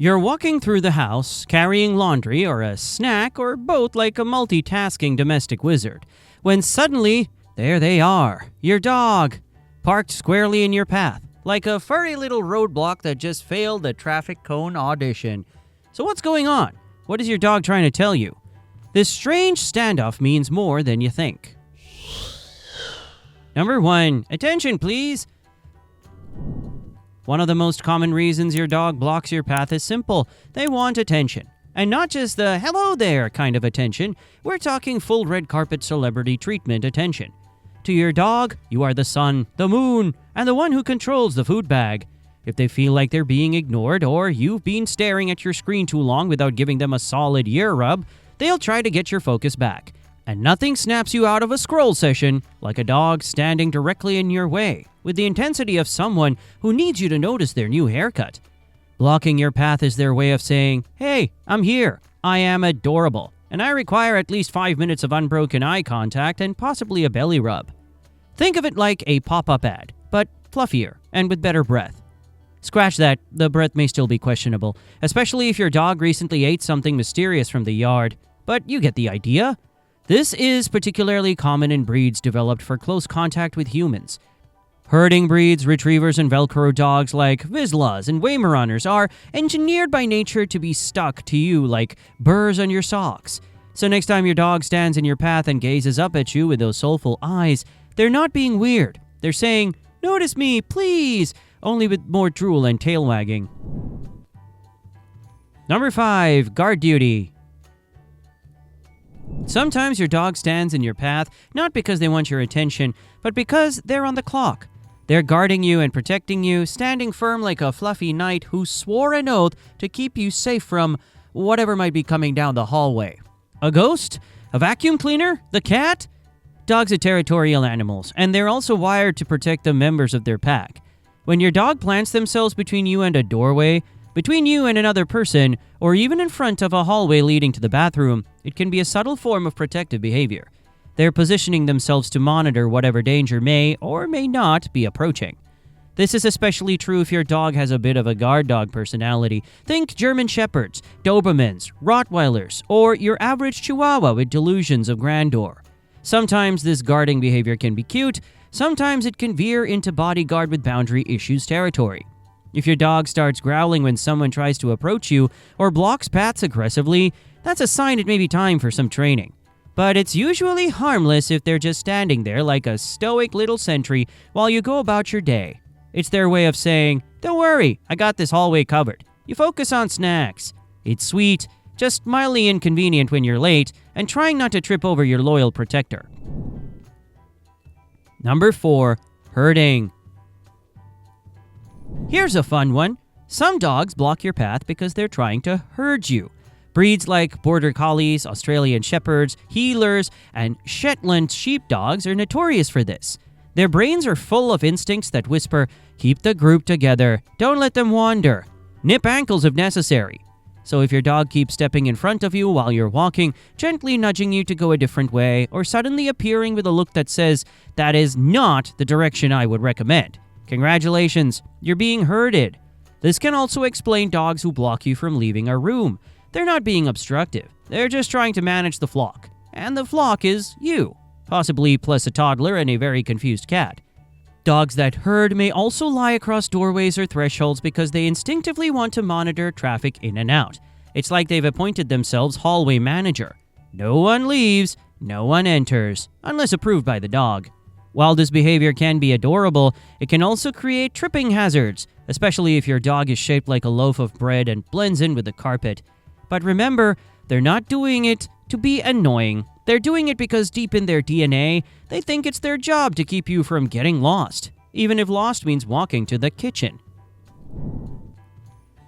You're walking through the house, carrying laundry or a snack or both like a multitasking domestic wizard, when suddenly, there they are, your dog, parked squarely in your path, like a furry little roadblock that just failed the traffic cone audition. So what's going on? What is your dog trying to tell you? This strange standoff means more than you think. Number 1, attention please. One of the most common reasons your dog blocks your path is simple. They want attention. And not just the hello there kind of attention. We're talking full red carpet celebrity treatment attention. To your dog, you are the sun, the moon, and the one who controls the food bag. If they feel like they're being ignored or you've been staring at your screen too long without giving them a solid ear rub, they'll try to get your focus back. And nothing snaps you out of a scroll session like a dog standing directly in your way with the intensity of someone who needs you to notice their new haircut. Blocking your path is their way of saying, hey, I'm here, I am adorable, and I require at least 5 minutes of unbroken eye contact and possibly a belly rub. Think of it like a pop-up ad, but fluffier and with better breath. Scratch that, the breath may still be questionable, especially if your dog recently ate something mysterious from the yard, but you get the idea. This is particularly common in breeds developed for close contact with humans. Herding breeds, retrievers, and Velcro dogs like Vizslas and Weimaraners are engineered by nature to be stuck to you like burrs on your socks. So next time your dog stands in your path and gazes up at you with those soulful eyes, they're not being weird. They're saying, notice me, please, only with more drool and tail wagging. Number 5, guard duty. Sometimes your dog stands in your path not because they want your attention, but because they're on the clock. They're guarding you and protecting you, standing firm like a fluffy knight who swore an oath to keep you safe from whatever might be coming down the hallway. A ghost? A vacuum cleaner? The cat? Dogs are territorial animals, and they're also wired to protect the members of their pack. When your dog plants themselves between you and a doorway, between you and another person, or even in front of a hallway leading to the bathroom, it can be a subtle form of protective behavior. They're positioning themselves to monitor whatever danger may or may not be approaching. This is especially true if your dog has a bit of a guard dog personality. Think German Shepherds, Dobermans, Rottweilers, or your average Chihuahua with delusions of grandeur. Sometimes this guarding behavior can be cute, sometimes it can veer into bodyguard with boundary issues territory. If your dog starts growling when someone tries to approach you or blocks paths aggressively, that's a sign it may be time for some training. But it's usually harmless if they're just standing there like a stoic little sentry while you go about your day. It's their way of saying, don't worry, I got this hallway covered. You focus on snacks. It's sweet, just mildly inconvenient when you're late, and trying not to trip over your loyal protector. Number 4, herding. Here's a fun one. Some dogs block your path because they're trying to herd you. Breeds like Border Collies, Australian Shepherds, Heelers, and Shetland sheepdogs are notorious for this. Their brains are full of instincts that whisper, keep the group together, don't let them wander, nip ankles if necessary. So if your dog keeps stepping in front of you while you're walking, gently nudging you to go a different way, or suddenly appearing with a look that says, that is not the direction I would recommend, congratulations, you're being herded. This can also explain dogs who block you from leaving a room. They're not being obstructive. They're just trying to manage the flock. And the flock is you, possibly plus a toddler and a very confused cat. Dogs that herd may also lie across doorways or thresholds because they instinctively want to monitor traffic in and out. It's like they've appointed themselves hallway manager. No one leaves, no one enters, unless approved by the dog. While this behavior can be adorable, it can also create tripping hazards, especially if your dog is shaped like a loaf of bread and blends in with the carpet. But remember, they're not doing it to be annoying. They're doing it because deep in their DNA, they think it's their job to keep you from getting lost, even if lost means walking to the kitchen.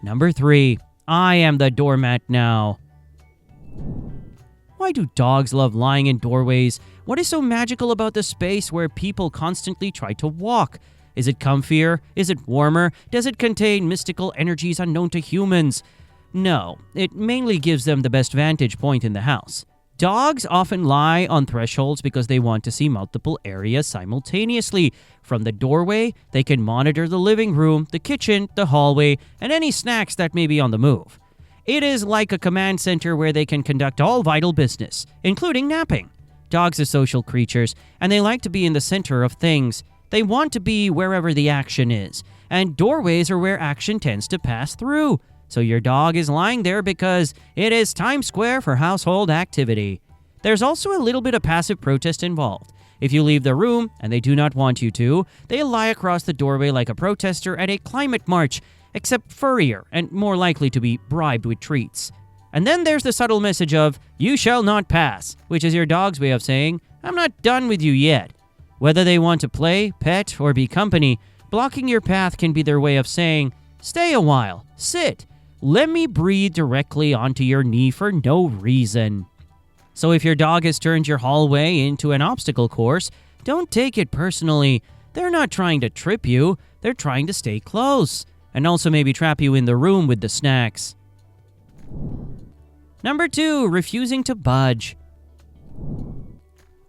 Number 3, I am the doormat now. Why do dogs love lying in doorways? What is so magical about the space where people constantly try to walk? Is it comfier? Is it warmer? Does it contain mystical energies unknown to humans? No, it mainly gives them the best vantage point in the house. Dogs often lie on thresholds because they want to see multiple areas simultaneously. From the doorway, they can monitor the living room, the kitchen, the hallway, and any snacks that may be on the move. It is like a command center where they can conduct all vital business, including napping. Dogs are social creatures, and they like to be in the center of things. They want to be wherever the action is, and doorways are where action tends to pass through. So your dog is lying there because it is Times Square for household activity. There's also a little bit of passive protest involved. If you leave the room and they do not want you to, they lie across the doorway like a protester at a climate march, except furrier and more likely to be bribed with treats. And then there's the subtle message of, "You shall not pass," which is your dog's way of saying, "I'm not done with you yet." Whether they want to play, pet, or be company, blocking your path can be their way of saying, "Stay a while, sit. Let me breathe directly onto your knee for no reason." So if your dog has turned your hallway into an obstacle course, don't take it personally. They're not trying to trip you, they're trying to stay close, and also maybe trap you in the room with the snacks. Number 2, refusing to budge.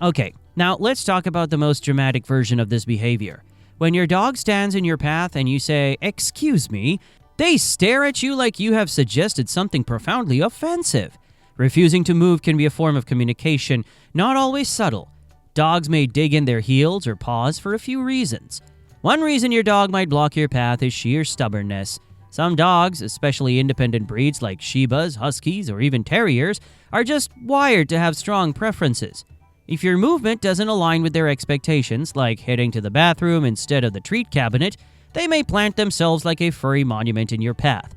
Okay, now let's talk about the most dramatic version of this behavior. When your dog stands in your path and you say, "Excuse me," they stare at you like you have suggested something profoundly offensive. Refusing to move can be a form of communication, not always subtle. Dogs may dig in their heels or paws for a few reasons. One reason your dog might block your path is sheer stubbornness. Some dogs, especially independent breeds like Shibas, Huskies, or even Terriers, are just wired to have strong preferences. If your movement doesn't align with their expectations, like heading to the bathroom instead of the treat cabinet, they may plant themselves like a furry monument in your path.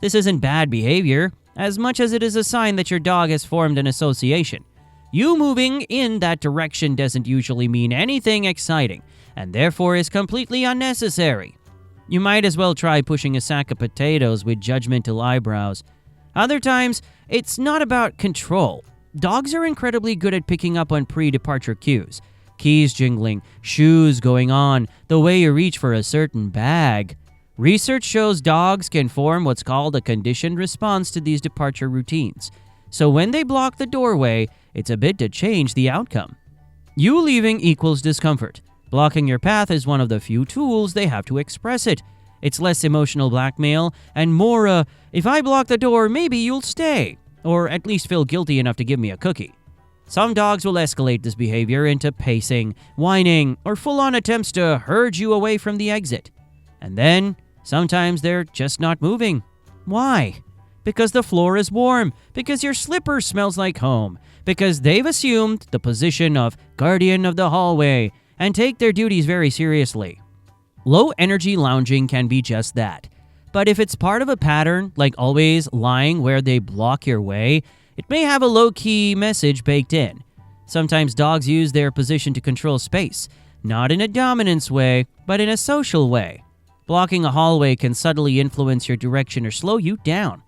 This isn't bad behavior, as much as it is a sign that your dog has formed an association. You moving in that direction doesn't usually mean anything exciting, and therefore is completely unnecessary. You might as well try pushing a sack of potatoes with judgmental eyebrows. Other times, it's not about control. Dogs are incredibly good at picking up on pre-departure cues. Keys jingling, shoes going on, the way you reach for a certain bag. Research shows dogs can form what's called a conditioned response to these departure routines. So when they block the doorway, it's a bit to change the outcome. You leaving equals discomfort. Blocking your path is one of the few tools they have to express it. It's less emotional blackmail and more if I block the door, maybe you'll stay, or at least feel guilty enough to give me a cookie. Some dogs will escalate this behavior into pacing, whining, or full-on attempts to herd you away from the exit. And then, sometimes they're just not moving. Why? Because the floor is warm, because your slipper smells like home, because they've assumed the position of guardian of the hallway and take their duties very seriously. Low-energy lounging can be just that. But if it's part of a pattern, like always lying where they block your way, it may have a low-key message baked in. Sometimes dogs use their position to control space, not in a dominance way, but in a social way. Blocking a hallway can subtly influence your direction or slow you down.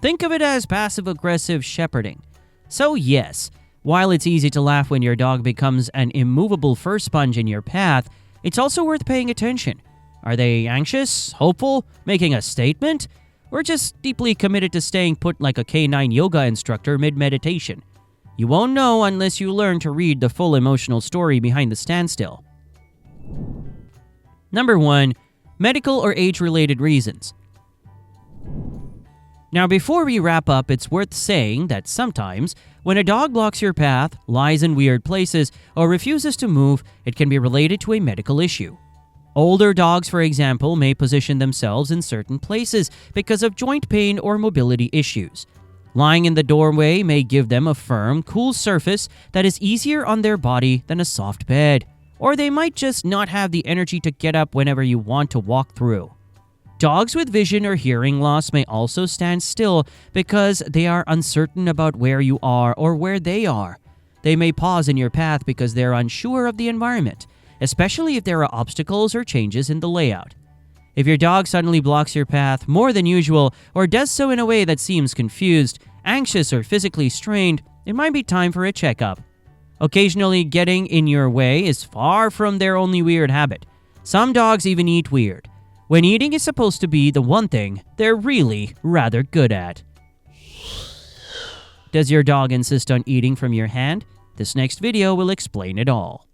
Think of it as passive-aggressive shepherding. So yes, while it's easy to laugh when your dog becomes an immovable fur sponge in your path, it's also worth paying attention. Are they anxious, hopeful, making a statement, or just deeply committed to staying put like a canine yoga instructor mid-meditation? You won't know unless you learn to read the full emotional story behind the standstill. Number 1, medical or age-related reasons. Now, before we wrap up, it's worth saying that sometimes, when a dog blocks your path, lies in weird places, or refuses to move, it can be related to a medical issue. Older dogs, for example, may position themselves in certain places because of joint pain or mobility issues. Lying in the doorway may give them a firm, cool surface that is easier on their body than a soft bed, or they might just not have the energy to get up whenever you want to walk through. Dogs with vision or hearing loss may also stand still because they are uncertain about where you are or where they are. They may pause in your path because they're unsure of the environment, especially if there are obstacles or changes in the layout. If your dog suddenly blocks your path more than usual or does so in a way that seems confused, anxious, or physically strained, it might be time for a checkup. Occasionally getting in your way is far from their only weird habit. Some dogs even eat weird, when eating is supposed to be the one thing they're really rather good at. Does your dog insist on eating from your hand? This next video will explain it all.